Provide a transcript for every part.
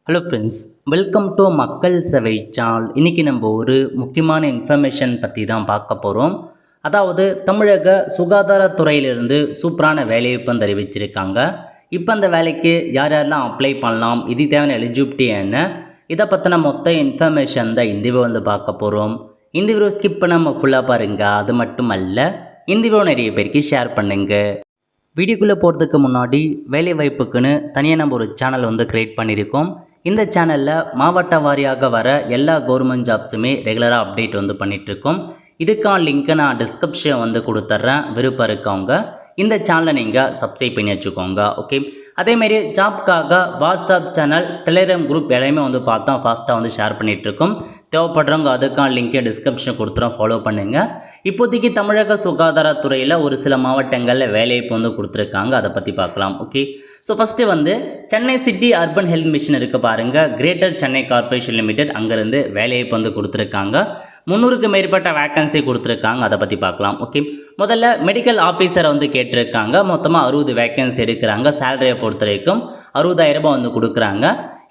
Hello friends, welcome to மக்கள் சேவை channel. இன்றைக்கி நம்ம ஒரு முக்கியமான இன்ஃபர்மேஷன் பற்றி தான் பார்க்க போகிறோம். அதாவது தமிழக சுகாதாரத்துறையிலிருந்து சூப்பரான வேலைவாய்ப்பு தெரிவிச்சிருக்காங்க. இப்போ அந்த வேலைக்கு யார் யாரெல்லாம் அப்ளை பண்ணலாம், இது தேவையான எலிஜிபிலிட்டி என்ன, இதை பற்றின மொத்த இன்ஃபர்மேஷன் தான் இந்த வீடியோ பார்க்க போகிறோம். இந்த வீடியோ ஸ்கிப் பண்ணாமல் ஃபுல்லாக பாருங்கள். அது மட்டும் அல்ல, இந்த வீடியோ நிறைய பேருக்கு ஷேர் பண்ணுங்கள். வீடியோக்குள்ளே போகிறதுக்கு முன்னாடி வேலைவாய்ப்புக்குன்னு தனியாக நம்ம ஒரு சேனல் க்ரியேட் பண்ணியிருக்கோம். இந்த சேனலில் மாவட்ட வாரியாக வர எல்லா கவர்மெண்ட் ஜாப்ஸுமே ரெகுலராக அப்டேட் பண்ணிகிட்ருக்கோம். இதுக்கான லிங்க்கை நான் டிஸ்கிரிப்ஷன் கொடுத்துட்றேன். விருப்பம் இருக்கவங்க இந்த சேனலை நீங்கள் சப்ஸ்கிரைப் பண்ணி வச்சுக்கோங்க. ஓகே, அதேமாரி ஜாப்க்காக வாட்ஸ்அப் சேனல், டெலிகிராம் குரூப் எல்லாமே பார்த்தா ஃபாஸ்ட்டாக ஷேர் பண்ணிகிட்ருக்கோம். தேவைப்படுறவங்க அதுக்கான லிங்க்கை டிஸ்கிரிப்ஷன் கொடுத்துறோம், ஃபாலோ பண்ணுங்கள். இப்போதைக்கு தமிழக சுகாதாரத்துறையில் ஒரு சில மாவட்டங்களில் வேலைவாய்ப்பு கொடுத்துருக்காங்க. அதை பற்றி பார்க்கலாம். Okay, so first Chennai city urban health mission இருக்குது பாருங்கள், கிரேட்டர் சென்னை கார்ப்பரேஷன் லிமிடெட், அங்கேருந்து வேலைவாய்ப்பு கொடுத்துருக்காங்க. 300க்கு மேற்பட்ட வேக்கன்சி கொடுத்துருக்காங்க. அதை பற்றி பார்க்கலாம். ஓகே, முதல்ல மெடிக்கல் ஆஃபீஸரை கேட்டிருக்காங்க. மொத்தமாக 60 வேக்கன்சி எடுக்கிறாங்க. சேலரியை பொறுத்த வரைக்கும் 60,000 ரூபாய் கொடுக்குறாங்க.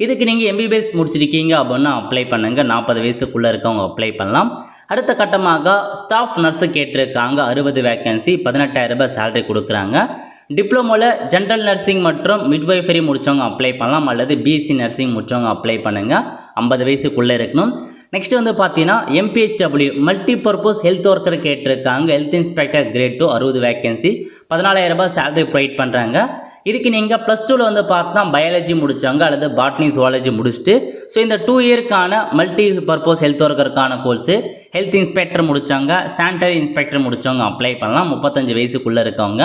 இதுக்கு நீங்கள் எம்பிபிஎஸ் முடிச்சிருக்கீங்க அப்படின்னா அப்ளை பண்ணுங்கள். 40 வயசுக்குள்ளே இருக்கவங்க அப்ளை பண்ணலாம். அடுத்த கட்டமாக ஸ்டாஃப் நர்ஸு கேட்டிருக்காங்க. 60 வேக்கன்சி, 18,000 ரூபாய் சேலரி கொடுக்குறாங்க. டிப்ளமோவில் ஜென்ரல் நர்சிங் மற்றும் மிட்வைஃபரி முடித்தவங்க அப்ளை பண்ணலாம், அல்லது பிஎஸ்சி நர்சிங் முடித்தவங்க அப்ளை பண்ணுங்கள். 50 வயசுக்குள்ளே இருக்கணும். நெக்ஸ்ட் பார்த்தீங்கன்னா MPHW multi purpose health worker கேட்டிருக்காங்க. ஹெல்த் இன்ஸ்பெக்டர் கிரேட் 2, 60 வேக்கன்சி, 14,000 ரூபாய் சேலரி ப்ரொவைட் பண்ணுறாங்க. இதுக்கு நீங்கள் +2ல் பார்த்தா பயாலஜி முடித்தாங்க அல்லது பாட்னி ஜுவாலஜி முடிச்சுட்டு, ஸோ இந்த 2 இயர்க்கான மல்டி பர்பஸ் ஹெல்த் ஒர்க்கருக்கான கோர்ஸு ஹெல்த் இன்ஸ்பெக்டர் முடித்தாங்க, சானிட்டரி இன்ஸ்பெக்டர் முடித்தவங்க அப்ளை பண்ணலாம். 35 வயசுக்குள்ளே இருக்கவங்க.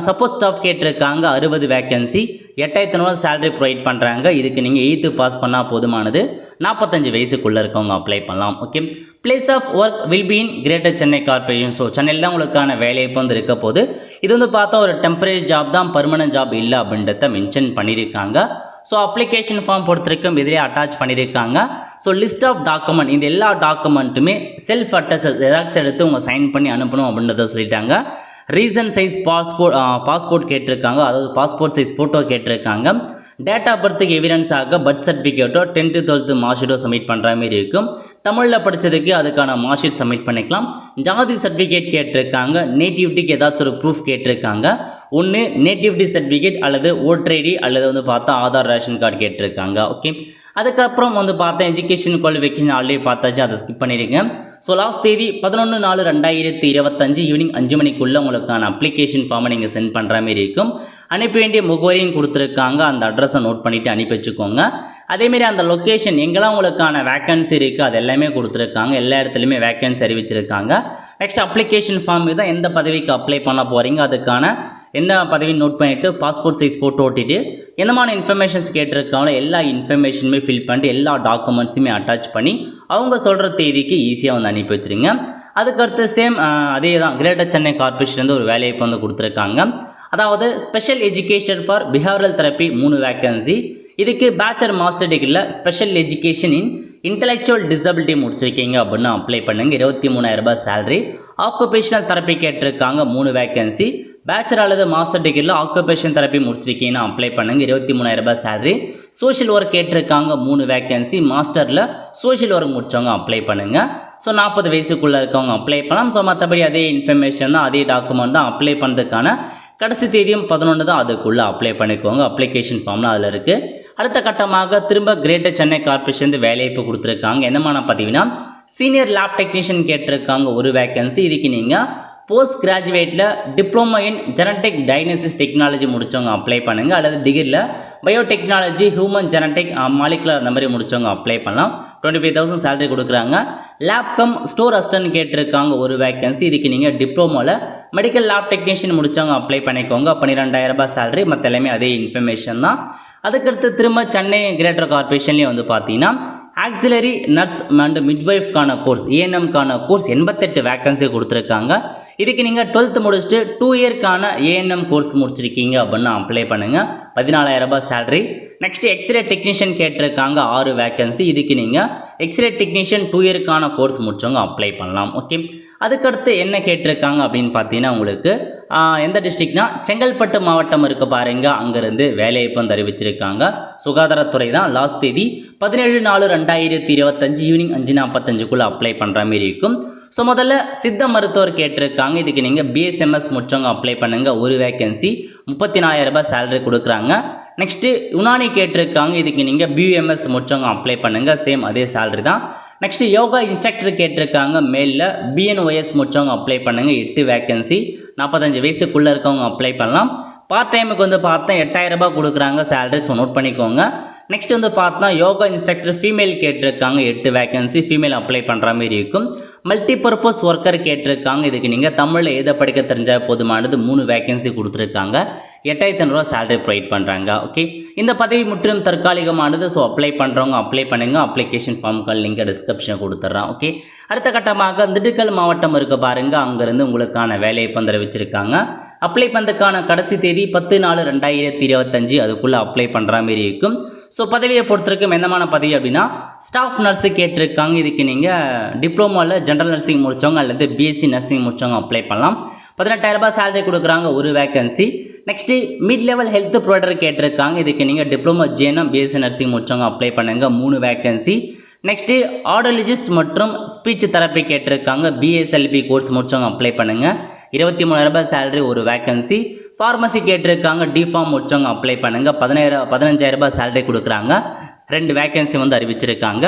சப்போர்ட் ஸ்டாஃப் கேட்டிருக்காங்க. 60 வேக்கன்சி, 8,500 சேலரி ப்ரொவைட் பண்ணுறாங்க. இதுக்கு நீங்கள் 8th பாஸ் பண்ணால் போதுமானது. 45 வயசுக்குள்ளே இருக்கவங்க அப்ளை பண்ணலாம். Okay, place of work will be in Greater Chennai Corporation. So சென்னையில் தான் உங்களுக்கான வேலைவாய்ப்பு இருக்க போது. இது பார்த்தா ஒரு டெம்பரரி ஜாப் தான், பர்மனன்ட் ஜாப் இல்லை அப்படின்றத மென்ஷன் பண்ணியிருக்காங்க. ஸோ அப்ளிகேஷன் ஃபார்ம் பொறுத்திருக்கும் இதிலே அட்டாச் பண்ணியிருக்காங்க. ஸோ லிஸ்ட் ஆஃப் டாக்குமெண்ட், இந்த எல்லா டாக்குமெண்ட்டுமே செல்ஃப் அட்டஸ்ட் ஜெராக்ஸ் எடுத்து உங்கள் சைன் பண்ணி அனுப்பணும் அப்படின்றத சொல்லிட்டாங்க. ரீசன் சைஸ் பாஸ்போர்ட் கேட்டிருக்காங்க, அதாவது பாஸ்போர்ட் சைஸ் ஃபோட்டோ கேட்டிருக்காங்க. டேட் ஆஃப் பர்த்துக்கு எவிடன்ஸாக பர்த் சர்டிஃபிகேட்டோ 10th 12th மார்க் ஷீட்டோ சப்மிட் பண்ணுற மாதிரி இருக்கும். தமிழில் படித்ததுக்கு அதுக்கான மார்க் ஷீட் சப்மிட் பண்ணிக்கலாம். ஜாதி சர்டிஃபிகேட் கேட்டிருக்காங்க. நேட்டிவிட்டிக்கு ஏதாச்சும் ஒரு ப்ரூஃப் கேட்டிருக்காங்க. ஒன்று நேட்டிவிட்டி சர்டிஃபிகேட் அல்லது ஓட்டர் ஐடி அல்லது பார்த்தா ஆதார் ரேஷன் கார்டு கேட்டிருக்காங்க. ஓகே, அதுக்கப்புறம் பார்த்தா எஜுகேஷன் குவாலிஃபிகேஷன் ஆல்ரெடி பார்த்தாச்சு, அதை ஸ்கிப் பண்ணிடுங்க. ஸோ லாஸ்ட் தேதி 11/4/2025 ஈவினிங் 5 மணிக்குள்ளே உங்களுக்கான அப்ளிகேஷன் ஃபார்மை நீங்கள் சென்ட் பண்ணுற மாதிரி இருக்கும். அனுப்ப வேண்டிய முகவரியும் கொடுத்துருக்காங்க. அந்த அட்ரஸை நோட் பண்ணிவிட்டு அனுப்பி வச்சுக்கோங்க. அதேமாரி அந்த லொக்கேஷன் எங்கெல்லாம் உங்களுக்கான வேக்கன்சி இருக்குது அது எல்லாமே கொடுத்துருக்காங்க. எல்லா இடத்துலையுமே வேக்கன்சி அறிவிச்சிருக்காங்க. நெக்ஸ்ட் அப்ளிகேஷன் ஃபார்ம் தான் எந்த பதவிக்கு அப்ளை பண்ண போகிறீங்க, அதுக்கான என்ன பதவின்னு நோட் பண்ணிவிட்டு பாஸ்போர்ட் சைஸ் ஃபோட்டோ ஓட்டிட்டு எந்தமான இன்ஃபர்மேஷன்ஸ் கேட்டிருக்காங்களோ எல்லா இன்ஃபர்மேஷனுமே ஃபில் பண்ணிட்டு எல்லா டாக்குமெண்ட்ஸுமே அட்டாச் பண்ணி அவங்க சொல்கிற தேதிக்கு ஈஸியாக அனுப்பி வச்சுருங்க. அதுக்கடுத்து சேம் அதே தான், கிரேட்டர் சென்னை கார்ப்பரேஷன்லேருந்து ஒரு வேலைவாய்ப்பு கொடுத்துருக்காங்க. அதாவது special education for behavioural therapy 3 vacancy. இதுக்கு பேச்சுலர் மாஸ்டர் டிகிரியில் special education in intellectual disability முடிச்சிருக்கீங்க அப்படின்னா அப்ளை பண்ணுங்கள். 23,000 ரூபாய் சேலரி. ஆக்குபேஷனல் தெரப்பி கேட்டிருக்காங்க. 3 வேக்கன்சி. பேச்சுலர் அல்லது மாஸ்டர் டிகிரியில் ஆக்குபேஷன் தெரப்பி முடிச்சிருக்கீங்கன்னா அப்ளை பண்ணுங்கள். 23,000 ரூபாய் சேலரி. சோஷியல் ஒர்க் கேட்டிருக்காங்க. 3 வேக்கன்சி. மாஸ்டரில் சோஷியல் ஒர்க் முடித்தவங்க அப்ளை பண்ணுங்கள். ஸோ 40 வயசுக்குள்ளே இருக்கவங்க அப்ளை பண்ணலாம். ஸோ மற்றபடி அதே இன்ஃபர்மேஷன் தான், அதே டாக்குமெண்ட் தான். அப்ளை பண்ணுறதுக்கான கடைசி தேதியும் 11 தான், அதுக்குள்ளே அப்ளை பண்ணிக்கோங்க. அப்ளிகேஷன் ஃபார்ம்லாம் அதில் இருக்குது. அடுத்த கட்டமாக திரும்ப கிரேட்டர் சென்னை கார்ப்பரேஷன் வேலைவாய்ப்பு கொடுத்துருக்காங்க. என்னமான பதவினா சீனியர் லேப் டெக்னீஷியன் கேட்டிருக்காங்க. 1 வேக்கன்சி. இதுக்கு நீங்கள் போஸ்ட் கிராஜுவேட்டில் diploma in genetic diagnosis technology முடித்தவங்க அப்ளை பண்ணுங்கள், அல்லது டிகிரியில் பயோடெக்னாலஜி, ஹியூமன் ஜெனடிக், மாலிகுலர் அந்த மாதிரி முடித்தவங்க அப்ளை பண்ணலாம். 25,000 சேலரி கொடுக்குறாங்க. லேப் கம் ஸ்டோர் அசிஸ்டன்ட் கேட்டிருக்காங்க. 1 வேக்கன்சி. இதுக்கு நீங்கள் டிப்ளமோவில் மெடிக்கல் லேப் டெக்னீஷியன் முடித்தவங்க அப்ளை பண்ணிக்கோங்க. 12,000 ரூபாய் சேலரி. மற்ற எல்லாமே அதே இன்ஃபர்மேஷன் தான். அதுக்கடுத்து திரும்ப சென்னை கிரேட்டர் கார்ப்பரேஷன்லேயும் பார்த்தீங்கன்னா ஆக்சிலரி நர்ஸ் அண்ட் மிட்வைஃப்கான கோர்ஸ், ஏஎன்எம்கான கோர்ஸ் 88 வேக்கன்சி கொடுத்துருக்காங்க. இதுக்கு நீங்கள் 12th முடிச்சுட்டு 2 இயர்க்கான ஏஎன்எம் கோர்ஸ் முடிச்சிருக்கீங்க அப்படின்னா அப்ளை பண்ணுங்கள். 14,000 ரூபாய் சேலரி. நெக்ஸ்ட் எக்ஸ்ரே டெக்னீஷியன் கேட்டிருக்காங்க. 6 வேக்கன்சி. இதுக்கு நீங்கள் எக்ஸ்ரே டெக்னீஷியன் 2 இயர்க்கான கோர்ஸ் முடிச்சவங்க அப்ளை பண்ணலாம். ஓகே, அதுக்கடுத்து என்ன கேட்டிருக்காங்க அப்படின்னு பார்த்தீங்கன்னா உங்களுக்கு எந்த டிஸ்ட்ரிக்ட்னா செங்கல்பட்டு மாவட்டம் இருக்க பாருங்க, அங்கேருந்து வேலைவாய்ப்பு வந்து அறிவிச்சிருக்காங்க. சுகாதாரத்துறை தான். லாஸ்ட் தேதி 17/4/2025 ஈவினிங் 5:45 அப்ளை பண்ணுற மாரி இருக்கும். ஸோ முதல்ல சித்த மருத்துவர் கேட்டிருக்காங்க. இதுக்கு நீங்கள் பிஎஸ்எம்எஸ் முடிச்சவங்க அப்ளை பண்ணுங்கள். ஒரு வேக்கன்சி 34,000 ரூபாய் சேலரி கொடுக்குறாங்க. நெக்ஸ்ட்டு யுனானி கேட்டிருக்காங்க. இதுக்கு நீங்கள் பியூஎம்எஸ் முடிச்சவங்க அப்ளை பண்ணுங்கள். சேம் அதே சேலரி தான். நெக்ஸ்ட்டு யோகா இன்ஸ்ட்ரக்டர் கேட்டிருக்காங்க. மேலில் பிஎன்ஒஎஸ் முடிச்சவங்க அப்ளை பண்ணுங்கள். 8 வேக்கன்சி 45 வயசுக்குள்ளே இருக்கவங்க அப்ளை பண்ணலாம். பார்ட் டைமுக்கு வந்து பார்த்தா 8,000 ரூபாய் கொடுக்குறாங்க சேலரி. ஸோ நோட் பண்ணிக்கோங்க. நெக்ஸ்ட் வந்து பார்த்தா யோகா இன்ஸ்ட்ரக்டர் ஃபீமேல் கேட்டிருக்காங்க. 8 வேக்கன்சி ஃபீமேல் அப்ளை பண்ணுற மாதிரி இருக்கும். மல்டிபர்பஸ் ஒர்க்கர் கேட்டிருக்காங்க. இதுக்கு நீங்கள் தமிழில் எழுத படிக்க தெரிஞ்சால் போதுமானது. 3 வேக்கன்சி கொடுத்துருக்காங்க. 8,500 ரூபா சேலரி ப்ரொவைட் பண்ணுறாங்க. ஓகே, இந்த பதவி முற்றிலும் தற்காலிகமானது. ஸோ அப்ளை பண்ணுறவங்க அப்ளை பண்ணுங்கள். அப்ளிகேஷன் ஃபார்முக்கான லிங்கை டிஸ்கிரிப்ஷனில் கொடுத்துட்றான். ஓகே, அடுத்த கட்டமாக திண்டுக்கல் மாவட்டம் இருக்க பாருங்கள், அங்கேருந்து உங்களுக்கான வேலையை தெரிவிச்சிருக்காங்க. அப்ளை பண்ணுறதுக்கான கடைசி தேதி 10/4/2025 அதுக்குள்ளே அப்ளை பண்ணுற மாதிரி இருக்கும். ஸோ பதவியை பொறுத்திருக்கும் எந்தமான பதவி அப்படின்னா ஸ்டாஃப் நர்ஸு கேட்டிருக்காங்க. இதுக்கு நீங்கள் டிப்ளமோவில் ஜென்ரல் நர்சிங் முடித்தவங்க அல்லது பிஎஸ்சி நர்சிங் முடித்தவங்க அப்ளை பண்ணலாம். 18,000 ரூபாய் சேலரி கொடுக்குறாங்க. ஒரு vacancy. Next mid level health provider கேட்டிருக்காங்க. இதுக்கு நீங்கள் டிப்ளமோ ஜேஎன்எம் பிஎஸ்சி நர்சிங் முடித்தவங்க அப்ளை பண்ணுங்கள். 3 வேக்கன்சி. நெக்ஸ்ட்டு ஆடியாலஜிஸ்ட் மற்றும் ஸ்பீச் தெரப்பி கேட்டிருக்காங்க. பிஎஸ்எல்பி கோர்ஸ் முடித்தவங்க அப்ளை பண்ணுங்கள். 23,000 ரூபாய் சேலரி, ஒரு வேக்கன்சி. ஃபார்மசி கேட்டிருக்காங்க. டிஃபார்ம் முடிச்சவங்க அப்ளை பண்ணுங்கள். 15,000 ரூபாய் சேலரி கொடுக்குறாங்க. 2 வேக்கன்சி வந்து அறிவிச்சிருக்காங்க.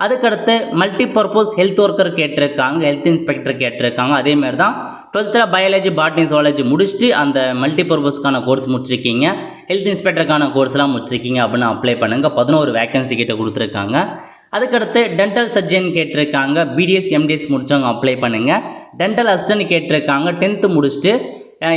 அதுக்கடுத்து மல்டிபர்பஸ் ஹெல்த் ஒர்க்கர் கேட்டிருக்காங்க. ஹெல்த் இன்ஸ்பெக்டர் கேட்டிருக்காங்க. அதேமாதிரி தான் 12th பயாலஜி பாட்னி ஜுவாலஜி முடிச்சுட்டு அந்த மல்டிபர்பஸ்க்கான கோர்ஸ் முடிச்சிருக்கீங்க, ஹெல்த் இன்ஸ்பெக்டருக்கான கோர்ஸ்லாம் முடிச்சிருக்கீங்க அப்படின்னு அப்ளை பண்ணுங்கள். 11 வேக்கன்சி கிட்ட கொடுத்துருக்காங்க. அதுக்கடுத்து டென்டல் சர்ஜன் கேட்டிருக்காங்க. பிடிஎஸ் எம்டிஎஸ் முடித்தவங்க அப்ளை பண்ணுங்கள். டென்டல் அசிஸ்டன்ட் கேட்டிருக்காங்க. 10th முடிச்சுட்டு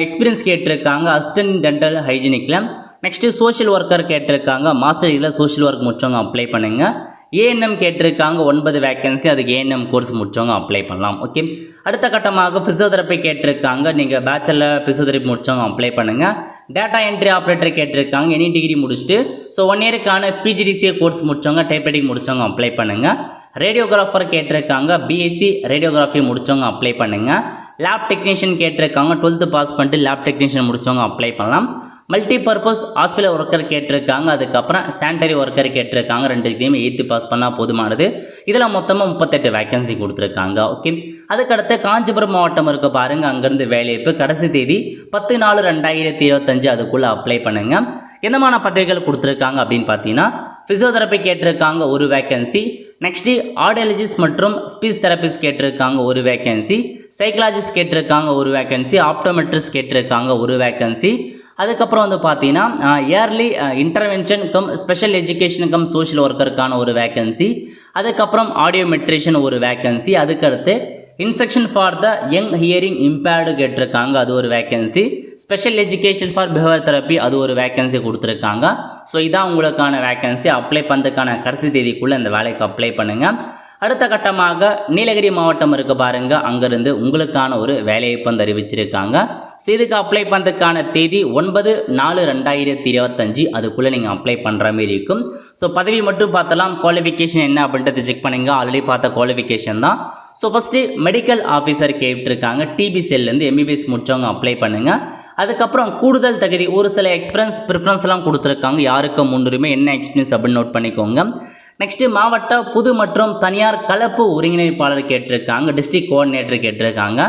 எக்ஸ்பீரியன்ஸ் கேட்டிருக்காங்க அசிஸ்டன்ட் டென்டல் ஹைஜீனிக்கில். நெக்ஸ்ட்டு சோஷியல் ஒர்க்கர் கேட்டிருக்காங்க. மாஸ்டர் டிகிரியில் சோஷியல் ஒர்க் முடித்தவங்க அப்ளை பண்ணுங்கள். ஏஎன்எம் கேட்டிருக்காங்க. 9 வேக்கன்சி, அதுக்கு ஏஎன்எம் கோர்ஸ் முடித்தவங்க அப்ளை பண்ணலாம். ஓகே, அடுத்த கட்டமாக ஃபிசியோதெரப்பி கேட்டிருக்காங்க. நீங்கள் பேச்சுலர் ஃபிசியோதெரப்பி முடித்தவங்க அப்ளை பண்ணுங்கள். டேட்டா என்ட்ரி ஆப்ரேட்டர் கேட்டிருக்காங்க. எனி டிகிரி முடிச்சுட்டு ஸோ 1 இயருக்கான பிஜிடிசிஏ கோர்ஸ் முடித்தவங்க டைப்ரைட்டிங் முடித்தவங்க அப்ளை பண்ணுங்கள். ரேடியோகிராஃபர் கேட்டிருக்காங்க. பிஎஸ்சி ரேடியோகிராஃபி முடித்தவங்க அப்ளை பண்ணுங்கள். லேப் டெக்னீஷியன் கேட்டிருக்காங்க. 12th பாஸ் பண்ணிட்டு லேப் டெக்னீஷியன் முடித்தவங்க அப்ளை பண்ணலாம். மல்டிபர்பஸ் ஹாஸ்பிட்டல் ஒர்க்கர் கேட்டிருக்காங்க. அதுக்கப்புறம் சானிட்டரி ஒர்க்கர் கேட்டிருக்காங்க. 2த்தையுமே 8th பாஸ் பண்ணால் போதுமானது. இதில் மொத்தமாக 38 வேக்கன்சி கொடுத்துருக்காங்க. ஓகே, அதுக்கடுத்து காஞ்சிபுரம் மாவட்டம் இருக்க பாருங்கள், அங்கேருந்து வேலைவாய்ப்பு. கடைசி தேதி 10/4/2025 அதுக்குள்ளே அப்ளை பண்ணுங்கள். என்னமான பதவிகள் கொடுத்துருக்காங்க அப்படின்னு பார்த்தீங்கன்னா ஃபிசியோதெரப்பி கேட்டிருக்காங்க. ஒரு வேக்கன்சி. நெக்ஸ்ட்டு ஆடியாலஜிஸ்ட் மற்றும் ஸ்பீச் தெரபிஸ்ட் கேட்டிருக்காங்க. ஒரு வேக்கன்சி. சைக்காலஜிஸ்ட் கேட்டிருக்காங்க. ஒரு வேக்கன்சி. ஆப்டோமெட்ரிஸ்ட் கேட்டிருக்காங்க. ஒரு வேக்கன்சி. அதுக்கப்புறம் வந்து பார்த்தீங்கன்னா early intervention cum special education cum social ஒர்க்கருக்கான ஒரு வேக்கன்சி. அதுக்கப்புறம் ஆடியோமெட்ரிஷியன் ஒரு வேக்கன்சி. அதுக்கடுத்து instruction for the young hearing impaired கேட்டிருக்காங்க. அது ஒரு vacancy. Special education for behaviour therapy அது ஒரு வேக்கன்சி கொடுத்துருக்காங்க. ஸோ இதான் உங்களுக்கான வேக்கன்சி. அப்ளை பண்ணுறதுக்கான கடைசி தேதிக்குள்ளே இந்த வேலைக்கு அப்ளை பண்ணுங்கள். அடுத்த கட்டமாக நீலகிரி மாவட்டம் இருக்க பாருங்கள், அங்கேருந்து உங்களுக்கான ஒரு வேலைவாய்ப்பு அறிவிச்சிருக்காங்க. ஸோ இதுக்கு அப்ளை பண்ணுறதுக்கான தேதி 9/4/2025 அதுக்குள்ளே நீங்கள் அப்ளை பண்ணுற மாதிரி இருக்கும். ஸோ பதவி மட்டும் பார்த்தலாம். குவாலிஃபிகேஷன் என்ன அப்படின்றத செக் பண்ணுங்க. ஆல்ரெடி பார்த்த குவாலிஃபிகேஷன் தான். ஸோ ஃபஸ்ட்டு மெடிக்கல் ஆஃபீஸர் கேட்டிருக்காங்க. டிபி செல்லேருந்து எம்பிபிஎஸ் முடித்தவங்க அப்ளை பண்ணுங்கள். அதுக்கப்புறம் கூடுதல் தகுதி ஒரு சில எக்ஸ்பீரியன்ஸ் ப்ரிஃபரன்ஸ்லாம் கொடுத்துருக்காங்க. யாருக்கு முன்னுரிமை என்ன எக்ஸ்பீரியன்ஸ் அப்படின்னு நோட் பண்ணிக்கோங்க. நெக்ஸ்ட்டு மாவட்ட பொது மற்றும் தனியார் கலப்பு ஒருங்கிணைப்பாளர் கேட்டிருக்காங்க. டிஸ்ட்ரிக்ட் கோஆர்டினேட்டர் கேட்டிருக்காங்க.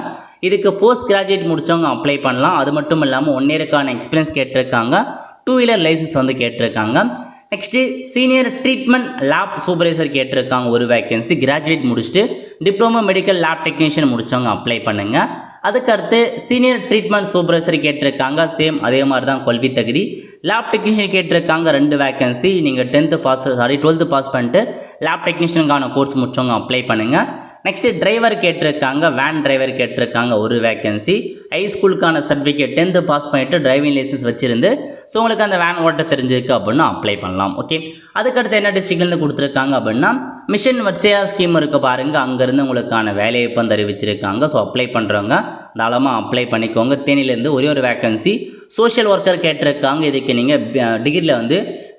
இதுக்கு போஸ்ட் கிராஜுவேட் முடித்தவங்க அப்ளை பண்ணலாம். அது மட்டும் இல்லாமல் 1 இயருக்கான எக்ஸ்பீரியன்ஸ் கேட்டிருக்காங்க. 2 வீலர் லைசன்ஸ் வந்து கேட்டிருக்காங்க. Next senior treatment lab supervisor கேட்டிருக்காங்க. ஒரு வேக்கன்சி. கிராஜுவேட் முடிச்சுட்டு டிப்ளமோ மெடிக்கல் லேப் டெக்னீஷியன் முடித்தவங்க அப்ளை பண்ணுங்கள். அதுக்கடுத்து சீனியர் ட்ரீட்மெண்ட் சூப்பர்வைசர் கேட்டிருக்காங்க. சேம் அதே மாதிரி தான் கல்வி தகுதி. லேப் டெக்னீஷியன் கேட்டிருக்காங்க. 2 வேக்கன்சி. நீங்கள் 12th பாஸ் பண்ணிட்டு லேப் டெக்னீஷியனுக்கான கோர்ஸ் முடிச்சவங்க அப்ளை பண்ணுங்கள். நெக்ஸ்ட்டு டிரைவர் கேட்டிருக்காங்க. வேன் டிரைவர் கேட்டிருக்காங்க. ஒரு வேக்கன்சி. ஹை ஸ்கூலுக்கான சர்டிஃபிகேட் 10th பாஸ் பண்ணிவிட்டு டிரைவிங் லைசன்ஸ் வச்சுருந்து ஸோ உங்களுக்கு அந்த வேன் ஓட்ட தெரிஞ்சிருக்கு அப்படின்னா அப்ளை பண்ணலாம். ஓகே, அதுக்கடுத்து என்ன டிஸ்ட்ரிக்ட்லேருந்து கொடுத்துருக்காங்க அப்படின்னா மிஷன் வட்சேரா ஸ்கீம் இருக்க பாருங்கள், அங்கேருந்து உங்களுக்கான வேலைவாய்ப்பு வந்து அறிவிச்சிருக்காங்க. ஸோ அப்ளை பண்ணுறவங்க தாராளமாக அப்ளை பண்ணிக்கோங்க. தேனியிலேருந்து ஒரே ஒரு வேக்கன்சி. சோஷியல் ஒர்க்கர் கேட்டிருக்காங்க. இதுக்கு நீங்கள் டிகிரியில் வந்து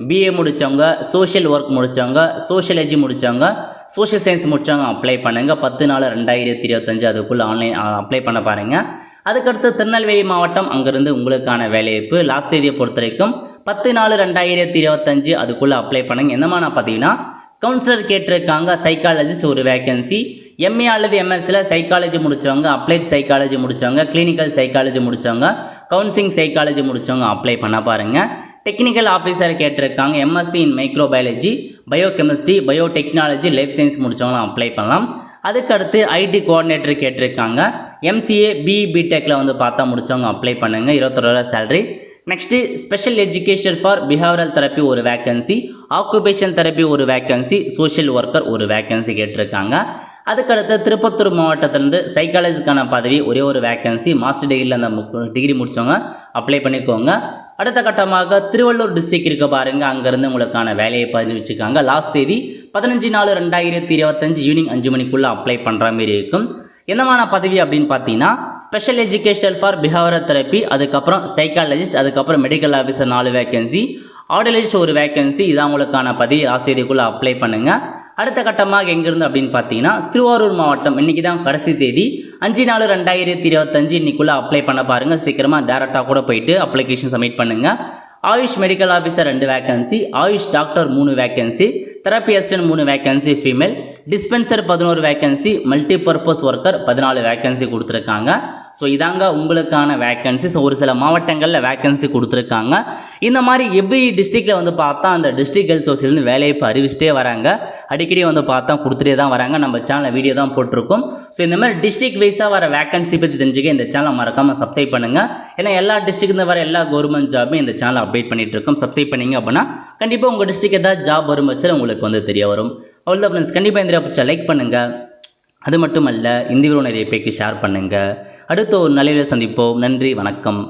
பிஏ முடித்தவங்க, சோஷியல் ஒர்க் முடித்தவங்க, சோஷியலஜி முடித்தவங்க, சோஷியல் சயின்ஸ் முடித்தவங்க அப்ளை பண்ணுங்கள். 10/4/2025 அதுக்குள்ளே ஆன்லைன் அப்ளை பண்ண பாருங்கள். அதுக்கடுத்து திருநெல்வேலி மாவட்டம், அங்கேருந்து உங்களுக்கான வேலைவாய்ப்பு லாஸ்ட் தேதியை பொறுத்த வரைக்கும் 10/4/2025 அதுக்குள்ளே அப்ளை பண்ணுங்கள். என்னமான பார்த்தீங்கன்னா கவுன்சிலர் கேட்டிருக்காங்க, சைக்காலஜிஸ்ட் ஒரு வேக்கன்சி, எம்ஏ அல்லது எம்எஸ்சியில் சைக்காலஜி முடித்தவங்க, அப்ளைட் சைக்காலஜி முடித்தவங்க, கிளினிக்கல் சைக்காலஜி முடித்தவங்க, கவுன்சிலிங் சைக்காலஜி முடித்தவங்க அப்ளை பண்ண பாருங்கள். டெக்னிக்கல் ஆஃபீஸர் கேட்டிருக்காங்க, MSc in microbiology, biochemistry, biotechnology, life science முடித்தவங்களும் அப்ளை பண்ணலாம். அதுக்கடுத்து ஐடி கோஆர்டினேட்டர் கேட்டிருக்காங்க, எம்சிஏ பிடெக்கில் வந்து பார்த்தா முடித்தவங்க அப்ளை பண்ணுங்கள். 21,000 salary. Next special education for behavioural therapy ஒரு வேக்கன்சி, ஆக்குபேஷன் தெரப்பி ஒரு வேக்கன்சி, சோஷியல் ஒர்க்கர் ஒரு வேக்கன்சி கேட்டிருக்காங்க. அதுக்கடுத்து திருப்பத்தூர் மாவட்டத்திலேருந்து சைக்காலஜிக்கான பதவி ஒரே ஒரு வேக்கன்சி, மாஸ்டர் டிகிரியில் அந்த டிகிரி முடித்தவங்க அப்ளை பண்ணிக்கோங்க. அடுத்த கட்டமாக திருவள்ளூர் டிஸ்ட்ரிக்ட் இருக்க பாருங்கள், அங்கேருந்து உங்களுக்கான வேலையை பதிஞ்சு வச்சுக்காங்க. லாஸ்ட் தேதி 15/4/2025 ஈவினிங் 5 மணிக்குள்ளே அப்ளை பண்ணுற மாரி இருக்கும். என்னமான பதவி அப்படின்னு பார்த்தீங்கன்னா special education for behavioural therapy, அதுக்கப்புறம் சைக்காலஜிஸ்ட், அதுக்கப்புறம் மெடிக்கல் ஆஃபீஸர் 4 வேக்கன்சி, ஆடியோலஜிஸ்ட் ஒரு வேக்கன்சி. இதான் உங்களுக்கான பதவி. லாஸ்ட் தேதிக்குள்ளே அப்ளை பண்ணுங்கள். அடுத்த கட்டமாக எங்கேருந்து அப்படின்னு பார்த்தீங்கன்னா திருவாரூர் மாவட்டம், இன்றைக்கி தான் கடைசி தேதி 5/4/2025 இன்னைக்குள்ளே அப்ளை பண்ண பாருங்கள். சீக்கிரமாக டேரெக்டாக கூட போயிட்டு அப்ளிகேஷன் சப்மிட் பண்ணுங்கள். AYUSH medical officer 2 vacancy, AYUSH doctor 3 vacancy, therapy assistant 3 vacancy female, dispenser 11 vacancy, multipurpose worker 14 vacancy கொடுத்துருக்காங்க. ஸோ இதாங்க உங்களுக்கான வேக்கன்சிஸ். ஒரு சில மாவட்டங்களில் வேக்கன்சி கொடுத்துருக்காங்க. இந்த மாதிரி எவ்ரி டிஸ்ட்ரிக்டில் வந்து பார்த்தா அந்த டிஸ்ட்ரிக்ட் ஹெல்த் சோசியல்னு வேலையை அறிவிச்சிட்டே வராங்க. அடிக்கடி வந்து பார்த்தா கொடுத்துட்டே தான் வராங்க. நம்ம சேனலில் வீடியோ தான் போட்டிருக்கோம். ஸோ இந்த மாதிரி டிஸ்ட்ரிக்ட் வைஸாக வர வேக்கன்சி பற்றி தெரிஞ்சுக்க இந்த சேனலை மறக்காமல் சப்ஸ்கிரைப் பண்ணுங்கள். ஏன்னா எல்லா டிஸ்ட்ரிக்ட்லேருந்து வர எல்லா கவர்மெண்ட் ஜாபும் இந்த சேனலை அப்டேட் பண்ணிட்டு இருக்கோம். சப்ஸ்கிரைப் பண்ணிங்க அப்படின்னா கண்டிப்பாக உங்கள் டிஸ்ட்ரிக்ட் ஏதாவது ஜாப் வரும் பட்சத்தில் உங்களுக்கு வந்து தெரிய வரும். அவ்வளோதான் ஃப்ரெண்ட்ஸ். கண்டிப்பாக இந்த பிடிச்சா லைக் பண்ணுங்கள். அது மட்டுமல்ல, இந்த வீடியோ நிறைய பேருக்கு ஷேர் பண்ணுங்கள். அடுத்த ஒரு நல்ல வீடியோ சந்திப்போம். நன்றி, வணக்கம்.